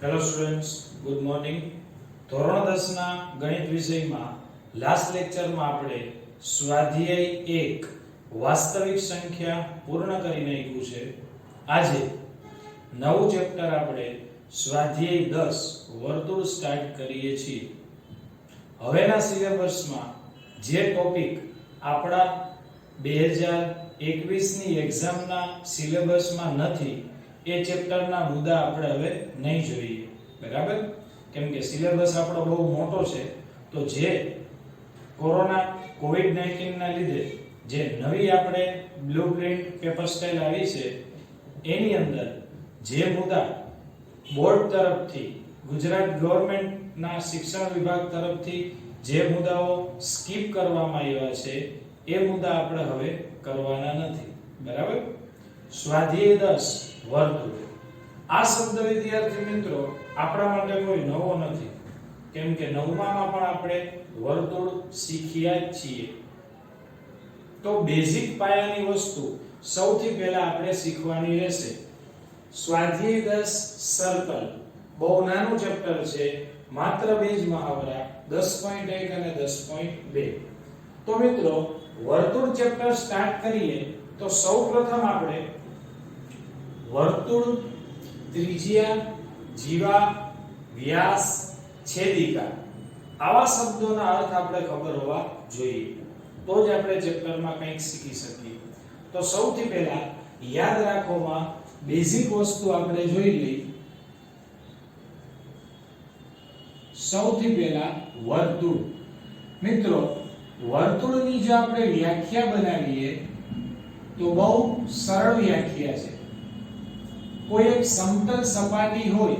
Hello students, good morning. ધોરણ 10 ના ગણિત વિષયમાં લાસ્ટ લેક્ચરમાં આપણે સ્વાધ્યાય 1 વાસ્તવિક સંખ્યા પૂર્ણ કરી નાખ્યું છે. આજે નવું ચેપ્ટર આપણે સ્વાધ્યાય 10 વર્તુળ સ્ટાર્ટ કરીએ છીએ. હવેના સિલેબસમાં જે ટોપિક આપણા 2021 ની એક્ઝામના સિલેબસમાં નથી એ ચેપ્ટરના મુદ્દા આપણે હવે નહીં જોઈએ. બરાબર? કેમ કે સિલેબસ આપણો બહુ મોટો છે. તો જે કોવિડ-19 ના લીધે જે નવી આપણે બ્લુપ્રિન્ટ પેપર સ્ટાઇલ આવી છે એની અંદર જે મુદ્દા બોર્ડ તરફથી ગુજરાત ગવર્નમેન્ટના શિક્ષણ વિભાગ તરફથી જે મુદ્દાઓ સ્કીપ કરવામાં આવ્યા છે એ મુદ્દા આપણે હવે કરવાના નથી. બરાબર? સ્વાધ્યાય 10 વર્તુળ. આ શબ્દ વિદ્યાર્થી મિત્રો આપણા માટે કોઈ નવો નથી, કેમ કે નવમામાં પણ આપણે વર્તુળ શીખ્યા જ છીએ. તો બેઝિક પાયાની વસ્તુ સૌથી પહેલા આપણે શીખવાની રહેશે. સ્વાધ્યાય 10 સર્કલ બહુ નાનું ચેપ્ટર છે, માત્ર બે જ મહાવરા 10.1 અને 10.2. તો મિત્રો વર્તુળ ચેપ્ટર સ્ટાર્ટ કરીએ તો સૌપ્રથમ આપણે વર્તુળ, ત્રિજ્યા, જીવા, વ્યાસ, છેદિકા આવા શબ્દોના અર્થ આપણે ખબર હોવા જોઈએ, તો જ આપણે ચેપ્ટરમાં કંઈક શીખી શકીએ. તો સૌથી પહેલા યાદ રાખોમાં બેઝિક વસ્તુ આપણે જોઈ લઈએ. સૌથી પહેલા વર્તુળ. મિત્રો વર્તુળની જો આપણે વ્યાખ્યા બનાવીએ તો બહુ સરળ વ્યાખ્યા છે. કોઈ એક સમતલ સપાટી હોય,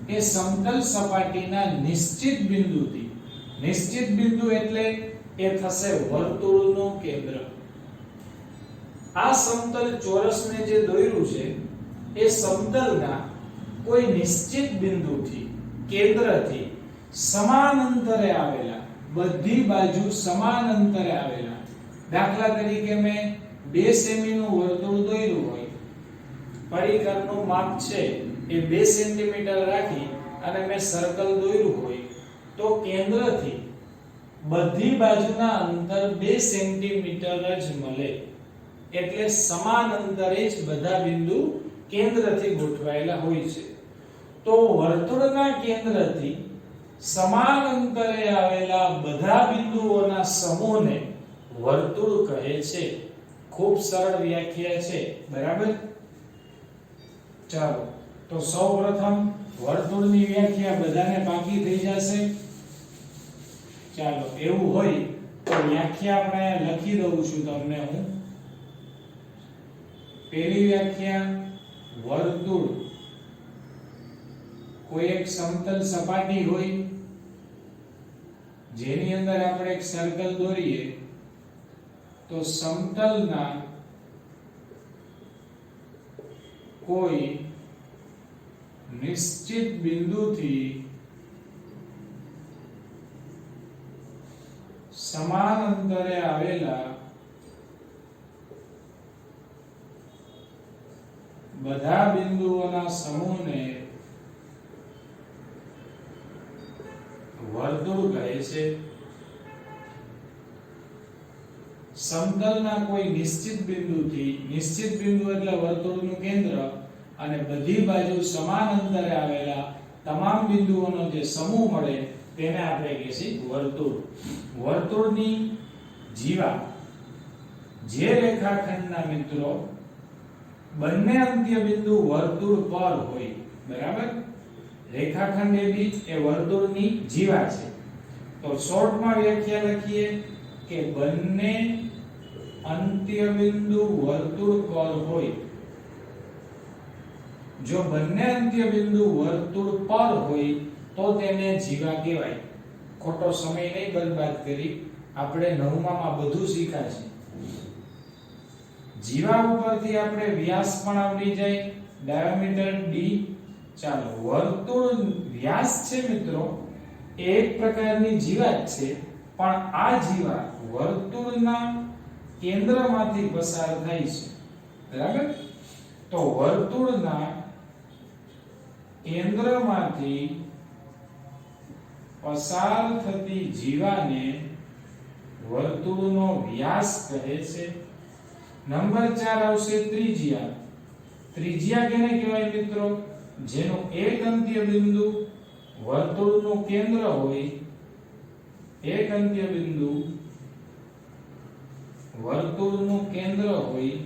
એ સમતલ સપાટીના નિશ્ચિત બિંદુથી, નિશ્ચિત બિંદુ એટલે એ થશે વર્તુળનું કેન્દ્ર. આ સમતલ ચોરસને જે દોર્યું છે એ સમતલના કોઈ નિશ્ચિત બિંદુથી, કેન્દ્રથી સમાન અંતરે આવેલા, બધી બાજુ સમાન અંતરે આવેલા, દાખલા તરીકે મેં 2 સેમી નું વર્તુળ દોર્યું હોય, પરિઘનું માપ છે એ 2 સેન્ટીમીટર રાખી અને મેં સર્કલ દોર્યું હોય, તો કેન્દ્રથી બધી બાજુના અંતર 2 સેન્ટીમીટર જ મળે. એટલે સમાન અંતરે જ બધા બિંદુ કેન્દ્રથી ગોઠવાયેલા હોય છે. તો વર્તુળના કેન્દ્રથી સમાન અંતરે આવેલા બધા બિંદુઓના સમૂહને વર્તુળ કહે છે. ખૂબ સરળ વ્યાખ્યા છે. બરાબર? ચાલો તો સૌપ્રથમ વર્તુળની વ્યાખ્યા બધાને પાકી થઈ જશે. ચાલો એવું હોય તો વ્યાખ્યા આપણે લખી દઉં છું તમને હું. પહેલી વ્યાખ્યા, વર્તુળ કોઈ એક સમતલ સપાટી હોય જેની અંદર આપણે એક સર્કલ દોરીએ તો સમતલના કોઈ નિશ્ચિત બિંદુથી સમાન અંતરે આવેલા બધા બિંદુઓના સમૂહને વર્તુળ કહે છે. સમતલના કોઈ નિશ્ચિત બિંદુથી, નિશ્ચિત બિંદુ એટલે વર્તુળનું કેન્દ્ર, અને બધી બાજુ સમાન અંતરે આવેલા તમામ બિંદુઓનો જે સમૂહ મળે તેને આપણે કહીએ છીએ વર્તુળ. વર્તુળની જીવા, જે રેખાખંડના મિત્રો બંને અંત્ય બિંદુ વર્તુળ પર હોય, બરાબર? રેખાખંડ AB એ વર્તુળની જીવા છે. તો શોર્ટમાં વ્યાખ્યા લખીએ કે બંને અંત્ય બિંદુ વર્તુળ પર હોય. જો બંને અંત્ય બિંદુ વર્તુળ પર હોય તો તેને જીવા કહેવાય. ખોટો સમય નહીં બરબાદ કરી, આપણે નવમામાં બધું શીખ્યા છે. જીવા ઉપરથી આપણે વ્યાસ પણ આવડી જાય, ડાયામીટર D. ચાલો વર્તુળ વ્યાસ છે મિત્રો એ એક પ્રકારની જીવા જ છે, પણ આ જીવા વર્તુળના કેન્દ્રમાંથી પસાર થાય છે. બરાબર? તો વર્તુળના કેન્દ્રમાંથી પસાર થતી જીવાને વર્તુળનો વ્યાસ કહે છે. નંબર 4 આવશે ત્રિજ્યા. ત્રિજ્યા કેને કહેવાય મિત્રો? જેનું એક અંત્ય બિંદુ વર્તુળનું કેન્દ્ર હોય, એક અંત્ય બિંદુ વર્તુળનું કેન્દ્ર હોય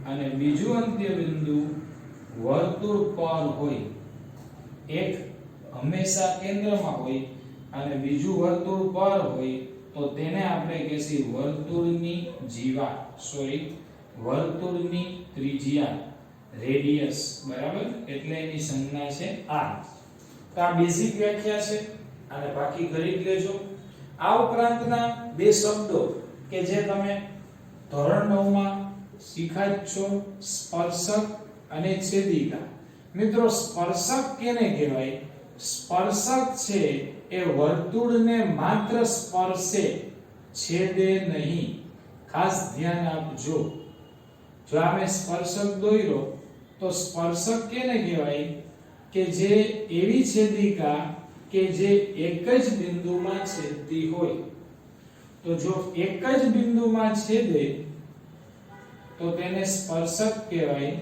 અને બીજું અંત્ય બિંદુ વર્તુળ પર હોય. એક હંમેશા કેન્દ્રમાં હોય અને બીજું વર્તુળ પર હોય તો તેને આપણે કહીશું વર્તુળની જીવા, વર્તુળની ત્રિજ્યા, રેડિયસ. બરાબર? એટલે એની સંજ્ઞા છે r. તો આ બેઝિક વ્યાખ્યા છે અને બાકી કરી લેજો. આ ઉપરાંતના બે શબ્દો કે જે તમે ધોરણ 9 માં શીખ્યા જ છો, સ્પર્શક અને છેદિકા. મિત્રો સ્પર્શક કેને કહેવાય? સ્પર્શક છે એ વર્તુળને માત્ર સ્પર્શે, છેદે નહીં. ખાસ ધ્યાન આપજો. જો આમે સ્પર્શક દોર્યો તો સ્પર્શક કેને કહેવાય? કે જે એવી છેદિકા કે જે એક જ બિંદુમાં છેદતી હોય. તો જો એક જ બિંદુમાં છેદે તો તેને સ્પર્શક કહેવાય.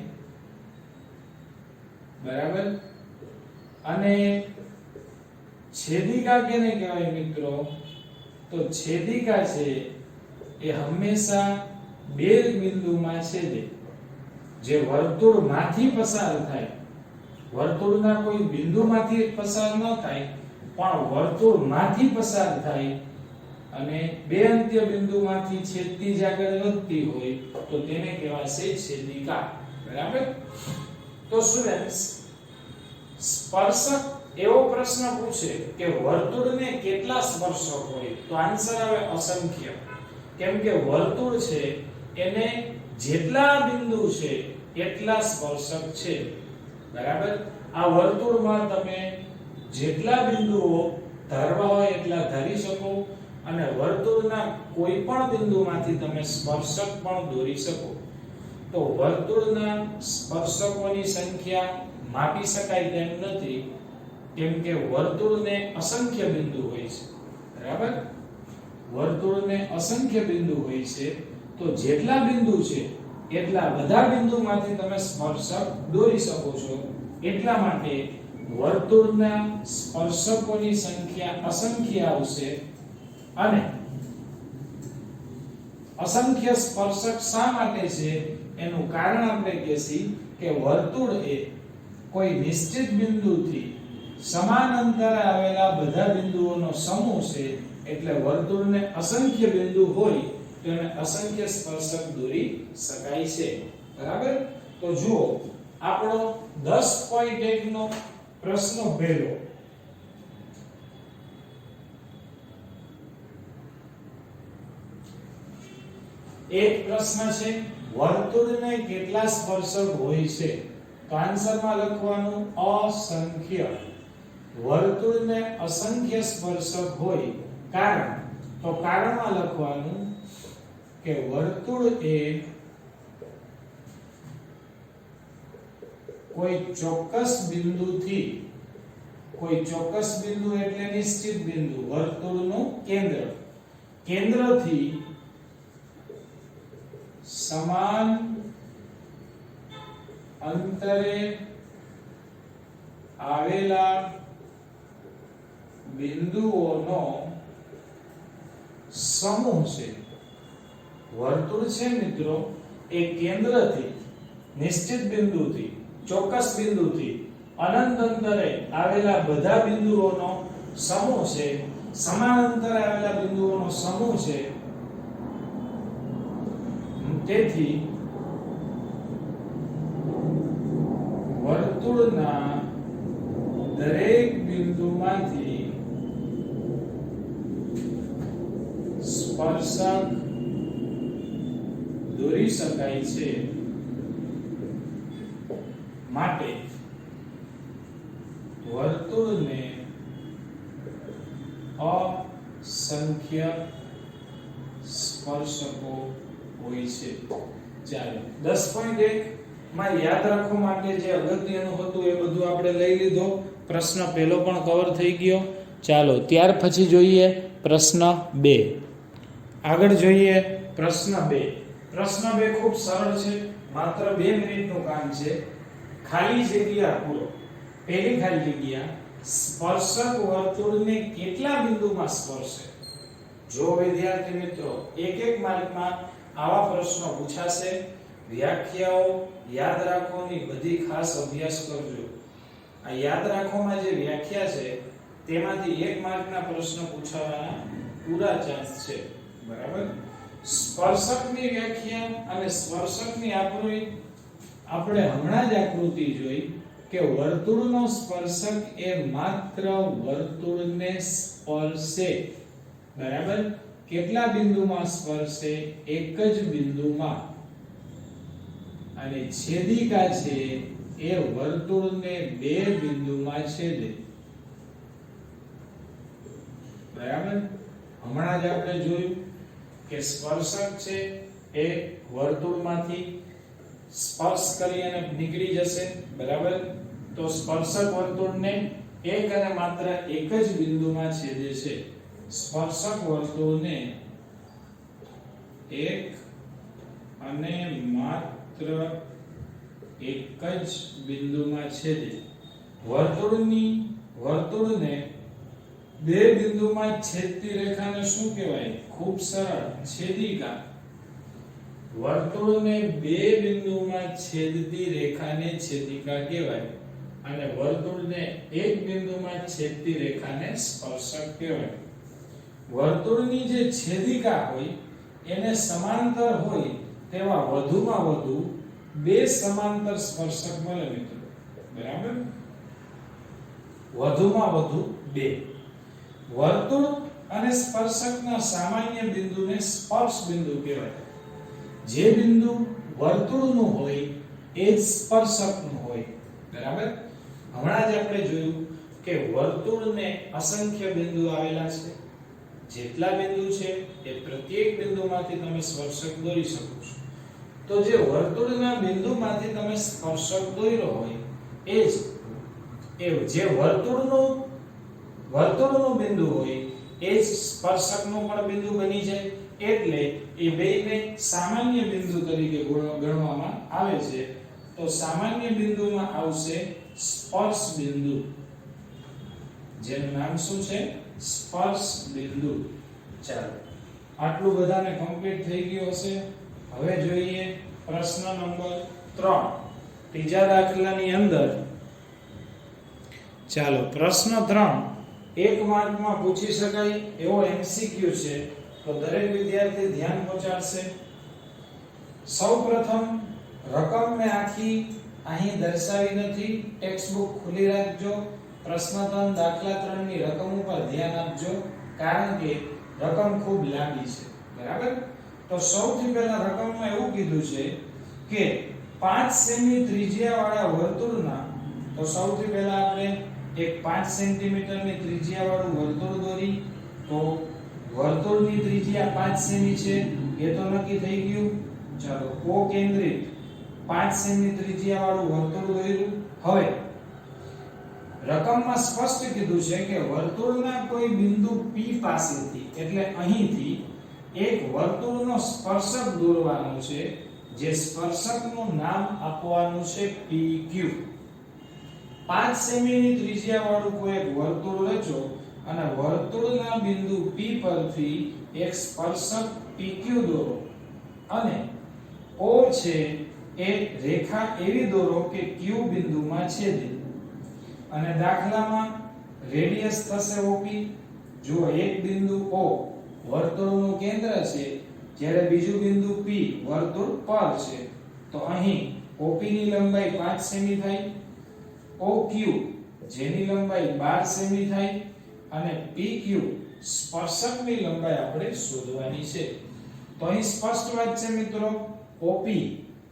બરાબર? અને છેદિકા કેને કહેવાય મિત્રો? તો છેદિકા છે એ હંમેશા બે બિંદુમાં છેદે. જે વર્તુળમાંથી પસાર થાય, વર્તુળના કોઈ બિંદુમાંથી પસાર ન થાય પણ વર્તુળમાંથી પસાર થાય અને બે અંત્ય બિંદુમાંથી છેદતી જ આગળ વધતી હોય તો તેને કહેવાશે છેદિકા. બરાબર? તો સ્ટુડન્ટ્સ, સ્પર્શક એવો પ્રશ્ન પૂછે કે વર્તુળને કેટલા સ્પર્શક હોય? તો આન્સર આવે અસંખ્ય. કેમ કે વર્તુળ છે એને જેટલા બિંદુ છે એટલા સ્પર્શક છે. બરાબર? આ વર્તુળમાં તમે જેટલા બિંદુઓ ધારવા હોય એટલા ધારી શકો અને વર્તુળના કોઈ પણ બિંદુમાંથી તમે સ્પર્શક પણ દોરી શકો. તો વર્તુળના સ્પર્શકોની સંખ્યા માપી શકાય તેમ નથી, કેમ કે વર્તુળને અસંખ્ય બિંદુ હોય છે. બરાબર? વર્તુળને અસંખ્ય બિંદુ હોય છે તો જેટલા બિંદુ છે એટલા બધા બિંદુમાંથી તમે સ્પર્શક દોરી શકો છો. એટલા માટે વર્તુળના સ્પર્શકોની સંખ્યા અસંખ્ય આવશે. અને અસંખ્ય સ્પર્શક શા માટે છે એનું કારણ આપણે કહેશી કે વર્તુળ એ કોઈ નિશ્ચિત બિંદુથી સમાન અંતરે આવેલા બધા બિંદુઓનો સમૂહ છે. એટલે વર્તુળને અસંખ્ય બિંદુ હોય તો એને અસંખ્ય સ્પર્શક દોરી શકાય છે. બરાબર? તો જુઓ આપણો 10.1 નો પ્રશ્ન પહેલો. એક પ્રશ્ન છે વર્તુળને કેટલા સ્પર્શક હોય છે? તો આન્સરમાં લખવાનું અસંખ્ય. વર્તુળને અસંખ્ય સ્પર્શક હોય. કારણ? તો કારણમાં લખવાનું કે વર્તુળ એ કોઈ ચોક્કસ બિંદુથી, કોઈ ચોક્કસ બિંદુ એટલે નિશ્ચિત બિંદુ, વર્તુળનું કેન્દ્ર, કેન્દ્રથી સમાન અંતરે આવેલા બિંદુઓનો સમૂહ છે. વર્તુળ છે મિત્રો એ કેન્દ્રથી, નિશ્ચિત બિંદુથી, ચોક્કસ બિંદુથી અનંત અંતરે આવેલા બધા બિંદુઓનો સમૂહ છે. સમાન અંતરે આવેલા બિંદુઓનો સમૂહ છે. તેથી વર્તુળના દરેક બિંદુમાંથી સ્પર્શક દોરી શકાય છે. માટે વર્તુળને અસંખ્ય સ્પર્શકો હોય છે. ચાલો 10.1 માં યાદ રાખવા માટે જે અગત્યનું હતું એ બધું આપણે લઈ લીધો. પ્રશ્ન પહેલો પણ કવર થઈ ગયો. ચાલો ત્યાર પછી જોઈએ પ્રશ્ન 2. આગળ જોઈએ પ્રશ્ન 2. પ્રશ્ન 2 ખૂબ સરળ છે. માત્ર 2 મિનિટનું કામ છે. ખાલી જગ્યા પૂરો. પહેલી ખાલી જગ્યા, સ્પર્શક વર્તુળને કેટલા બિંદુમાં સ્પર્શે? જો વિદ્યાર્થી મિત્રો એક માર્કમાં આવા પ્રશ્નો પૂછાશે. વ્યાખ્યાઓ યાદ રાખવાની બધી ખાસ અભ્યાસ કરજો. આ યાદ રાખવામાં જે વ્યાખ્યા છે તેમાંથી 1 માર્કના પ્રશ્ન પૂછાવાના પૂરા ચાન્સ છે. બરાબર. સ્પર્શકની વ્યાખ્યા અને સ્પર્શકની આપણે હમણાં જ આકૃતિ જોઈ કે વર્તુળનો સ્પર્શક એ માત્ર વર્તુળને સ્પર્શે. બરાબર. કેટલા બિંદુમાં સ્પર્શે? એક જ બિંદુમાં. અને છેદિકા છે એ વર્તુળને 2 બિંદુમાં છેદે. બરાબર. હમણાં જ આપણે જોયું કે સ્પર્શક છે એ વર્તુળમાંથી સ્પર્શ કરી અને નીકળી જશે. બરાબર. તો સ્પર્શક વર્તુળને એક અને માત્ર એક જ બિંદુમાં છેદે છે. સ્પર્શક વર્તુળને એક અને માત્ર એક જ બિંદુમાં છેદે. વર્તુળને 2 બિંદુમાં છેદતી રેખાને શું કહેવાય? ખૂબ સરળ, છેદિકા. વર્તુળને 2 બિંદુમાં છેદતી રેખાને છેદિકા કહેવાય અને વર્તુળને 1 બિંદુમાં છેદતી રેખાને સ્પર્શક કહેવાય. વર્તુળની જે છેદિકા હોય એને સમાંતર હોય તેવા વધુમાં વધુ 2 સમાંતર સ્પર્શક મળે મિત્રો. બરાબર. વધુમાં વધુ 2. વર્તુળ અને સ્પર્શકના સામાન્ય બિંદુને સ્પર્શ બિંદુ કહેવાય. જે બિંદુ વર્તુળનું હોય એ જ સ્પર્શકનું હોય. બરાબર. હમણાં જ આપણે જોયું કે વર્તુળને અસંખ્ય બિંદુ આવેલા છે. જેટલા બિંદુ છે એ પ્રત્યેક બિંદુમાંથી તમે સ્પર્શક દોરી શકો છો. તો જે વર્તુળના બિંદુમાંથી તમે સ્પર્શક દોર્યો હોય એ જે વર્તુળનું બિંદુ હોય એ જ સ્પર્શકનું પણ બિંદુ બની જાય. એટલે એ બેને સામાન્ય બિંદુ તરીકે ગણવામાં આવે છે. તો સામાન્ય બિંદુમાં આવશે સ્પર્શ બિંદુ, જેનું નામ શું છે? સ્પર્શ બિંદુ. ચાલો આટલું બધાને કમ્પ્લીટ થઈ ગયું હશે. હવે જોઈએ પ્રશ્ન નંબર 3. ત્રીજા દાખલાની અંદર ચાલો પ્રશ્ન 3 1 માર્કમાં પૂછી શકાય એવો MCQ છે. તો દરેક વિદ્યાર્થી ધ્યાન પહોંચાડશે. સૌપ્રથમ રકમ મેં આખી અહીં દર્શાવી નથી. ટેક્સ્ટ બુક ખુલ્લી રાખજો. પ્રશ્ન 3 દાખલા 3 ની રકમ ઉપર ધ્યાન આપજો કારણ કે રકમ ખૂબ લાંબી છે. બરાબર. તો સૌથી પહેલા રકમમાં એવું કીધું છે કે 5 સેમી ત્રિજ્યાવાળા વર્તુળના, તો સૌથી પહેલા આપણે એક 5 સેન્ટીમીટરની ત્રિજ્યાવાળું વર્તુળ દોરી. તો વર્તુળની ત્રિજ્યા 5 સેમી છે એ તો નક્કી થઈ ગયું. ચાલો કોકેન્દ્રિત 5 સેમી ત્રિજ્યાવાળું વર્તુળ દોર્યું. હવે રકમમાં સ્પષ્ટ કીધું છે કે વર્તુળના કોઈ બિંદુ P પાસેથી, એટલે અહીંથી એક વર્તુળનો સ્પર્શક દોરવાનો છે. જે સ્પર્શકનું નામ આપવાનું છે PQ. 5 સેમીની ત્રિજ્યાવાળું કોઈ એક વર્તુળ રચો અને વર્તુળના બિંદુ P પરથી એક સ્પર્શક PQ દોરો અને O છે એ રેખા એવી દોરો કે Q બિંદુમાં છેદે. અને દાખલામાં રેડિયસ થશે OP. જો એક બિંદુ O વર્તુળનું કેન્દ્ર છે જ્યારે બીજું બિંદુ P વર્તુળ પર છે. તો અહીં OP ની લંબાઈ 5 સેમી થાય. OQ જેની લંબાઈ 12 સેમી થાય અને PQ સ્પર્શકની લંબાઈ આપણે શોધવાની છે. તો અહીં સ્પષ્ટ વાત છે મિત્રો. OP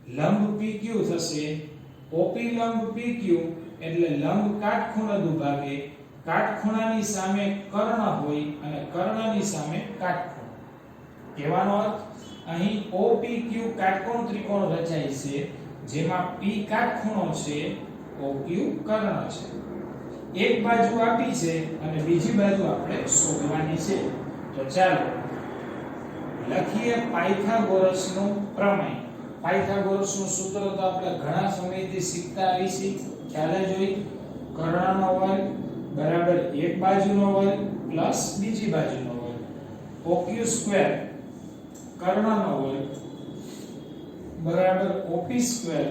લંબ PQ થશે. OP લંબ PQ એટલે લંબ કાટખૂણે દુભાગે. કાટખૂણાની સામે કર્ણ હોય અને કર્ણની સામે કાટખૂણો. કહેવાનો અર્થ અહીં OPQ કાટકોણ ત્રિકોણ રચાય છે જેમાં P કાટખૂણો છે, OQ કર્ણ છે. એક બાજુ આપી છે અને બીજી બાજુ આપણે શોધવાની છે. તો ચાલો લખીએ પાયથાગોરસનું પ્રમેય. પાયથાગોરસનું સૂત્ર તો આપણે ઘણા સમયથી શીખતા આવી છીએ, ખ્યાલ જ હોય. કર્ણનો વર્ગ બરાબર એક બાજુનો વર્ગ પ્લસ બીજી બાજુનો વર્ગ. OQ સ્ક્વેર કર્ણનો વર્ગ બરાબર OP સ્ક્વેર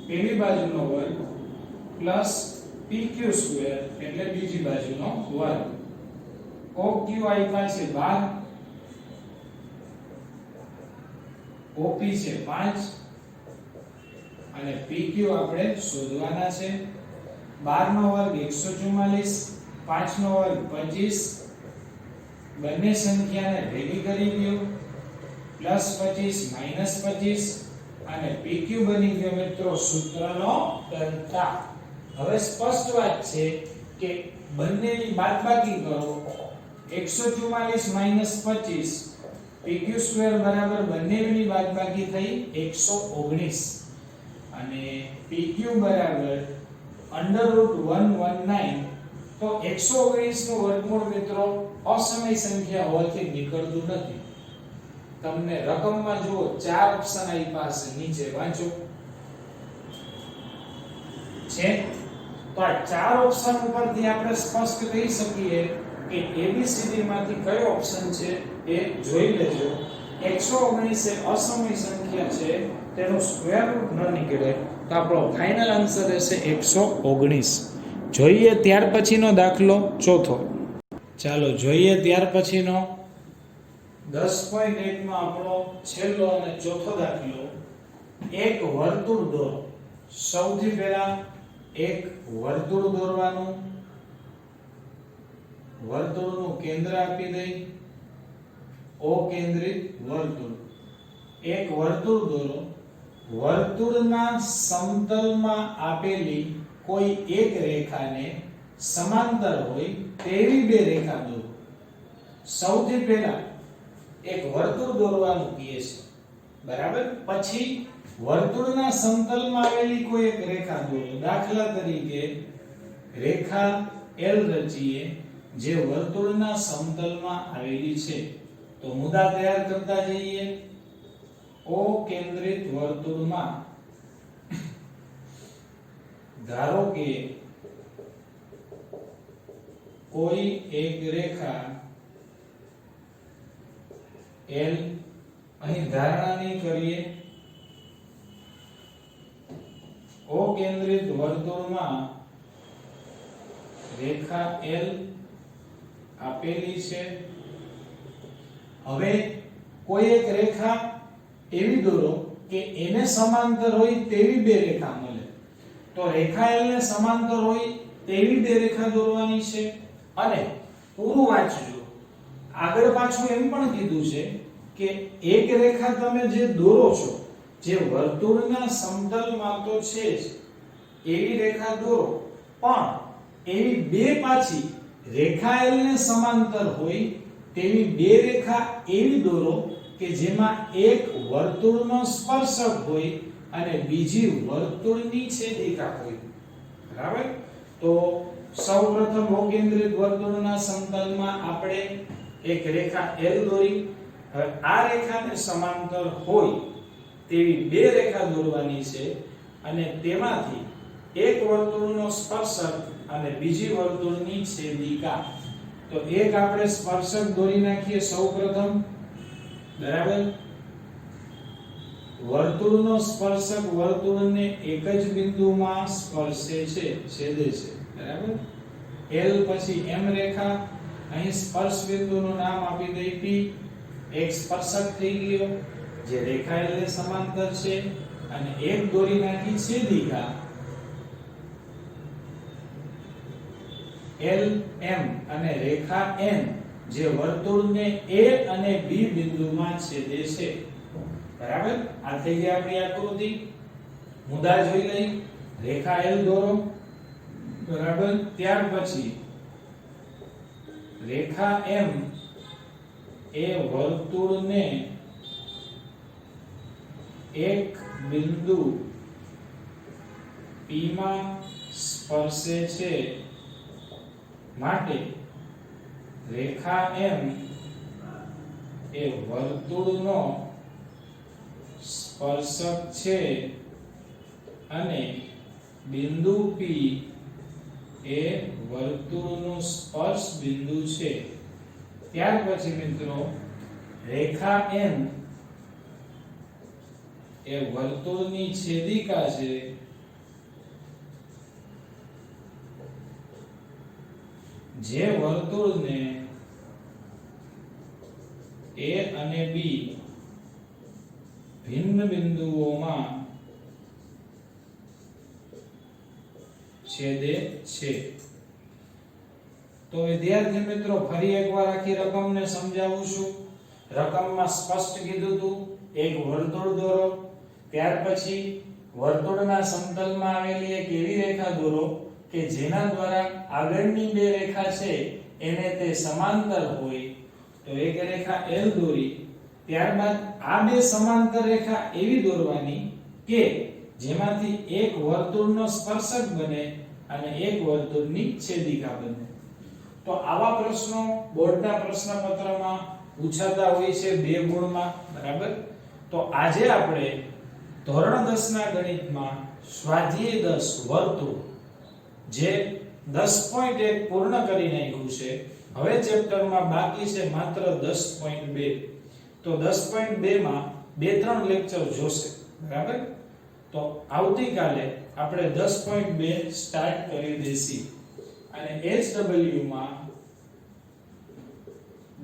પેલી બાજુનો વર્ગ પ્લસ PQ સ્ક્વેર એટલે બીજી બાજુનો વર્ગ. OQ આપ્યા છે 12, OP છે 5 અને PQ આપણે શોધવાના છે. 12 નો વર્ગ 144, 5 નો વર્ગ 25. બંને સંખ્યાને ભેગી કરી દો, +25 -25 અને PQ બની ગયો મિત્રો સૂત્રનો કર્તા. હવે સ્પષ્ટ વાત છે કે બંનેની બાદબાકી કરો. 144 - 25 PQ સ્ક્વેર બરાબર બંનેની બાદબાકી થઈ 119 અને PQ બરાબર √119. તો 119 નું વર્ગમૂળ મિત્રો અસમય સંખ્યા હોવાથી નીકળતું નથી. તમને રકમમાં જુઓ 4 ઓપ્શન આપ્યા છે, નીચે વાંચો છે. તો આ 4 ઓપ્શન ઉપરથી આપણે સ્પષ્ટ કહી શકીએ કે ABCD માંથી કયો ઓપ્શન છે એ જોઈ લેજો. 119 એ અસમય સંખ્યા છે, તેનું સ્ક્વેર રૂટ ન નીકળે તો આપણો ફાઇનલ આન્સર રહેશે 119. જોઈએ ત્યાર પછીનો દાખલો ચોથો. ચાલો જોઈએ ત્યાર પછીનો 10.1 માં આપણો છેલ્લો અને ચોથો દાખલો. એક વર્તુળ દોરો. સૌથી પહેલા એક વર્તુળ દોરવાનું. વર્તુળનું કેન્દ્ર આપી દઈ O કેન્દ્રિત વર્તુળ. એક વર્તુળ દોરો. વર્તુળના સમતલમાં આપેલી કોઈ એક રેખાને સમાંતર હોય તેવી બે રેખા દોરો. સૌથી પહેલા એક વર્તુળ દોરવાનું કહે છે, બરાબર. પછી વર્તુળના સમતલમાં આવેલી કોઈ એક રેખા દોરો. દાખલા તરીકે રેખા L રચીએ જે વર્તુળના સમતલમાં આવેલી છે. તો મુદ્દા તૈયાર કરતા જઈએ. O કેન્દ્રિત વર્તુળમાં ધારો કે કોઈ એક રેખા L, અહીં ધારણા નહીં કરીએ. O કેન્દ્રિત વર્તુળમાં રેખા L આપેલી છે. હવે કોઈ એક રેખા એવી દોરો કે એને સમાંતર હોય તેવી બે રેખા મળે. તો રેખા L ને સમાંતર હોય તેવી બે રેખા દોરવાની છે. અને પૂરું વાંચજો. આગળ પાછું એમ પણ કીધું છે કે એક રેખા તમે જે દોરો છો, જે વર્તુળના સમતલમાં તો છે જ એવી રેખા દોરો, પણ એવી બે પાછી રેખા L ને સમાંતર હોય તેવી બે રેખા એવી દોરો કે જેમાં એક વર્તુળનો સ્પર્શક હોય અને બીજી વર્તુળની છેદિકા હોય. બરાબર. તો સૌપ્રથમ O કેન્દ્રિત વર્તુળના સમતલમાં આપણે એક રેખા L દોરી. હવે આ રેખાને સમાંતર હોય તેવી બે રેખા દોરવાની છે અને તેમાંથી એક વર્તુળનો સ્પર્શક અને બીજી વર્તુળની છેદિકા. તો એક આપણે સ્પર્શક દોરી નાખીએ સૌપ્રથમ. બરાબર. વર્તુળનો સ્પર્શક વર્તુળને એક જ બિંદુમાં સ્પર્શે છે, છેદે છે. બરાબર. L પછી M રેખા. અહીં સ્પર્શ બિંદુનું નામ આપી દઈ P. એક સ્પર્શક થઈ ગયો જે રેખા L ને સમાંતર છે અને એક દોરી નાખી છેદિકા L M અને રેખા N જે વર્તુળને A અને B બિંદુમાં છેદે છે. બરાબર. આ થઈ ગઈ આપણી આકૃતિ. મુદ્દા જોઈ લઈ. રેખા L દોરો. બરાબર. ત્યાર પછી રેખા M એ વર્તુળને એક બિંદુ P માં સ્પર્શે છે માટે રેખા M એ વર્તુળનો સ્પર્શક છે અને બિંદુ P એ વર્તુળનું સ્પર્શ બિંદુ છે. ત્યાર પછી મિત્રો રેખા M એ વર્તુળની છેદિકા છે જે વર્તુળને A અને B ભિન્ન બિંદુઓમાં છેદે છે. તો વિદ્યાર્થી મિત્રો ફરી એકવાર આખી રકમને સમજાવું છું. રકમમાં સ્પષ્ટ કીધું હતું એક વર્તુળ દોરો, ત્યાર પછી વર્તુળના સમતલમાં આવેલી એક એવી રેખા દોરો કે જેના દ્વારા આગળની બે રેખા છે એને તે સમાંતર હોય. તો એક રેખા L દોરી, ત્યારબાદ આ બે સમાંતર રેખા એવી દોરવાની કે જેમાંથી એક વર્તુળનો સ્પર્શક બને અને એક વર્તુળની છેદિકા બને. તો આવા પ્રશ્નો બોર્ડના પ્રશ્નપત્રમાં પૂછાતા હોય છે 2 ગુણમાં, બરાબર. તો આજે આપણે ધોરણ 10 ના ગણિતમાં સ્વાધ્યાય 10 વર્તુળ જે 10.1 પૂર્ણ કરી નાખ્યું છે. હવે ચેપ્ટરમાં બાકી છે માત્ર 10.2. તો 10.2 માં 2-3 લેક્ચર જોશે, બરાબર. તો આવતીકાલે આપણે 10.2 સ્ટાર્ટ કરી દેસી અને HW માં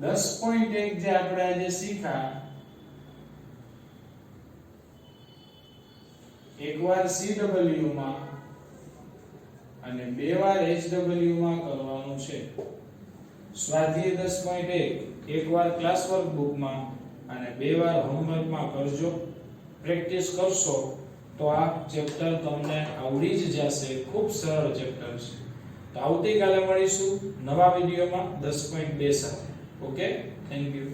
10.1 જે આપણે આજે શીખ્યા એકવાર CW માં અને 2 વાર HW માં કરવાનું છે. સ્વાધ્યાય 10.1 એકવાર ક્લાસ વર્કબુક માં અને 2 વાર હોમવર્ક માં કરજો. પ્રેક્ટિસ કરશો તો આ ચેપ્ટર તમને આવડી જ જશે. ખૂબ સરળ ચેપ્ટર છે. તો આવતીકાલે મળીશું નવા વિડિયોમાં 10.2 સાથે. Okay, thank you.